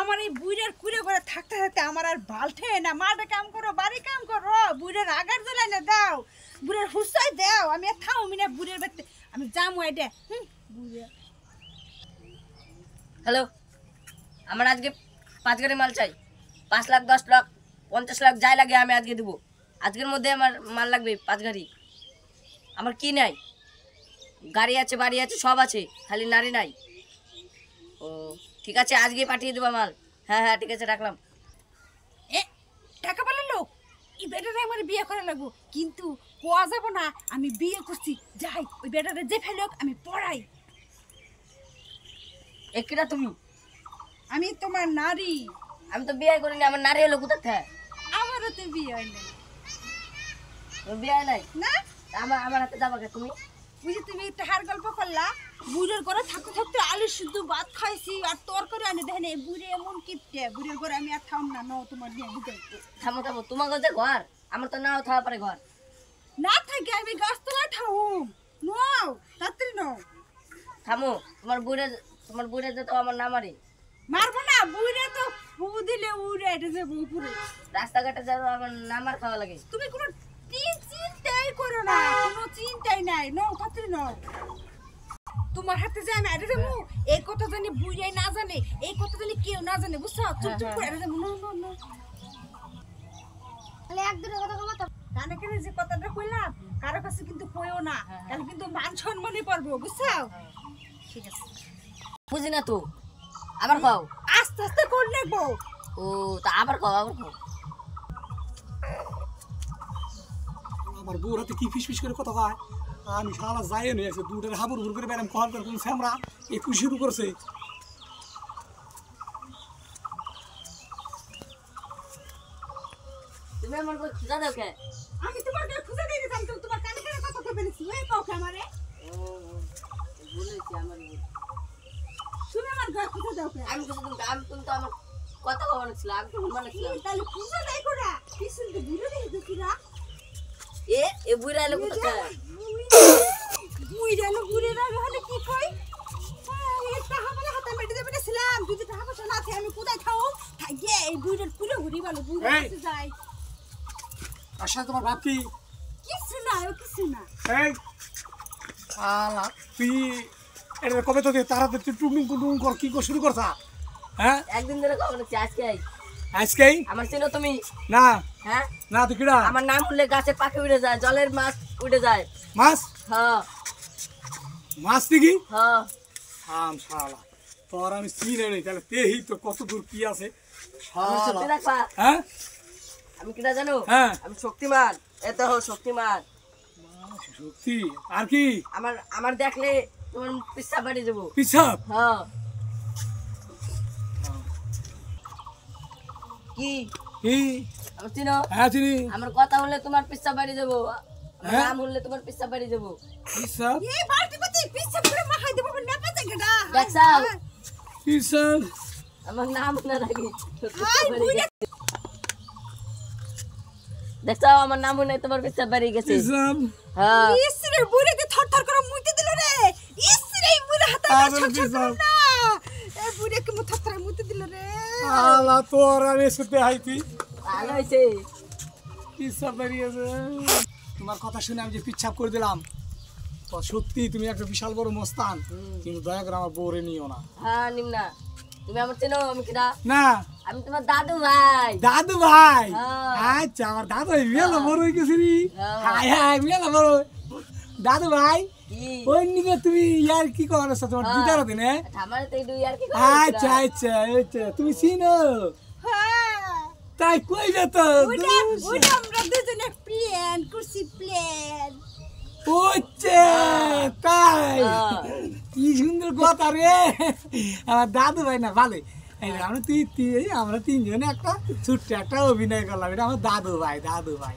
আমার এই বুইড়ার কুড়ে করে থাকতে থাকতে আমার আর বালঠে না। মাঠে কাম করো, বাড়ি কাম করো, বুইড়ার আগার জ্বালাই না দাও, বুড়ের হুসাই দাও। আমি আর থাও মিনা বুড়ের বাড়িতে আমি যাবো এটা। হ্যালো, আমার আজকে 5 গাড়ি মাল চাই। 5 লাখ, 10 লাখ, 50 লাখ যাই লাগে আমি আজকে দেবো। আজকের মধ্যে আমার মাল লাগবে 5 গাড়ি। আমার কি নাই, গাড়ি আছে, বাড়ি আছে, সব আছে, খালি নারী নাই। ও ঠিক আছে, আজকে পাঠিয়ে দেবো মাল। হ্যাঁ হ্যাঁ ঠিক আছে, রাখলাম। টাকা পালালো এই বেটারে আমার বিয়ে করা লাগবো, কিন্তু কোয়া যাবো না আমি বিয়ে করছি। যাই ওই বেটারে যে ফেলোক আমি পড়াই। একিরা তুমি? আমি তোমার নারী। আমি তো বিয়ে করিনি, আমার নারী হলো কোথা থেকে? আমারও তো বিয়ে হয় নাই। বিয়ে হয় নাই না? আমার হাতে যাবা কে তুমি? বুঝি তুমি একটা হার গল্প করলা। বুড়ের ঘরে থাকতে থাকতে আলু শুদ্ধ ভাত খাইছি আর তোর করে আনি দেখেন এই বুড়ে এমন কিপটে। বুড়ের ঘরে আমি আর থাম না, নাও তোমার দিয়ে বুঝে। থামো থামো, তোমার কাছে ঘর, আমার তো নাও থাকা পারে ঘর। না থাকে আমি গাছতলায় থাকুম। নাও তাড়াতাড়ি নাও। থামো, তোমার বুড়ে যে তো আমার নামারে মারবো না, বুড়ে তো ফু দিলে উড়ে এটা যে উপরে রাস্তাঘাটে যাবো, আমার নামার খাওয়া লাগে। তুমি কোনো চিন্তাই করো না, কোনো চিন্তাই নাই। নাও তাড়াতাড়ি নাও। তোমার হাতে যে আমি আরে দেবো এই কথা জানি বুড়াই না জানে, এই কথা জানি কেউ না জানে, বুঝছো? চুপ চুপ করে আরে দেবো। না না না তাহলে এক দুটো কথা বলো তো। কানে কানে যে কথাটা কইলাম কারো কাছে কিন্তু কইও না, তাহলে কিন্তু মান সম্মানই পড়বো, বুঝছো? ঠিক আছে। বুঝি না তো, আবার খাও। আস্তে আস্তে করে নেবো। ও তা আবার খাও, আবার খাও। আমার বউর হাতে কি ফিস ফিস করে কথা হয়। আমি সারা যাই নিয়ে আছে দুটার হাবুর হুর করে বেড়াম কল করে কোন স্যামরা এই শুরু করছে। তুমি আমার কই খুঁজা দাও কে? আমি তোমাকে খুঁজে দিয়ে দিতাম, তো তোমার কানে কানে কথা কই বলেছি ওই পাও কে আমারে? ও বলেছি আমার তুমি আমার ঘর খুঁজে দাও কে? আমি তুমি তো আমার কথা বলা ছিল, আমি তো মানে ছিলাম। তাহলে খুঁজে দেই কোরা পিছন তো বুড়ো দেখি তুইরা। এ বুড়া এলো কোথা থেকে? বুড়া এলো বুড়ে না হলে কি কই? একটা হাবলে হাতে মেটে দেবে ছিলাম, যদি টাকা পয়সা না থাকে আমি কোথায় খাও? থাকে এই বুড়ের পুরো ঘুরি ভালো বুড়ো কাছে যাই। আশা তোমার বাপ কি কিছু না, ও কিছু না। এই আলা তুই এটা কবে তো তাড়াতাড়ি টুকটুক টুকটুক কর কি শুরু করছা? হ্যাঁ একদিন ধরে খবর নিচ্ছি, আজকে আজকেই আমার চিনো তুমি? না হ্যাঁ না তুই কিরা? আমার নাম শুনলে গাছের পাখি উড়ে যায়, জলের মাছ উড়ে যায়। মাছ? হ্যাঁ মাছ দিকি? হ্যাঁ আম শালা তোর আমি চিনে নেই, তাহলে তেহি তো কত দূর কি আছে। আমার সত্যি রাখবা। হ্যাঁ আমি কিনা জানো? হ্যাঁ আমি শক্তিমান। এত শক্তিমান সত্যি। আর কি? আমার দেখলে তোমার পিছা বাড়ি যাবো। পিছাব? হ্যাঁ কি কি? আমার চিনো? হ্যাঁ চিনি। আমার কথা বললে তোমার পিছা বাড়ি যাবো, আমার হ্যাঁ? নাম বললে তোমার পিছা বাড়ি যাবো। পিছাব? এই বালতি পাতি পিছে করে মাখাই দেব না পাতে গডা। দেখছো? পিছাব? আমার নাম না রাখি আই বুইড়া দেখছো আমার নাম শুনে তোমার পিছা বাড়ি গেছে। পিছাব? হ্যাঁ ইসরে বুইড়া কে থরথর করে মুইতে দিল রে। ইসরে বুইড়া হাতে আবার পিছাব? না এই বুইড়া কে মুই থরথর মুইতে দিল রে। আলা তোর আমি শুতে হাইতি ভালো হয়েছে। পিছাব বেরিয়েছে। তোমার কথা শুনে আমি যে পিছাব করে দিলাম, তো সত্যি তুমি একটা বিশাল বড় মস্তান, কিন্তু দয়া করে আমার বউরে নিও না। হ্যাঁ নিমনা, তুমি আমার চেনো? আমি কিনা? না আমি তোমার দাদু ভাই। দাদু ভাই? হ্যাঁ। আচ্ছা আমার দাদু ভাই মেলা বড় হয়ে গেছে রে। হ্যাঁ। হাই হাই মেলা বড় দাদু ভাই। কি ওই নিকে তুমি ইয়ার কি করছ তোমার দিদার দিনে? আমার তো দুই আর কি আচ্ছা আচ্ছা আচ্ছা তুমি চিনো? হ্যাঁ তাই কই যেত? ওইটা ওইটা আমরা দুজনে প্ল্যান করছি প্ল্যান। ওচ্ছে তাই কি সুন্দর কথা রে। আমার দাদু ভাই না ভালো। আমরা তিনজনে একটা ছোট্ট একটা অভিনয় করলাম, এটা আমার দাদু ভাই দাদু ভাই।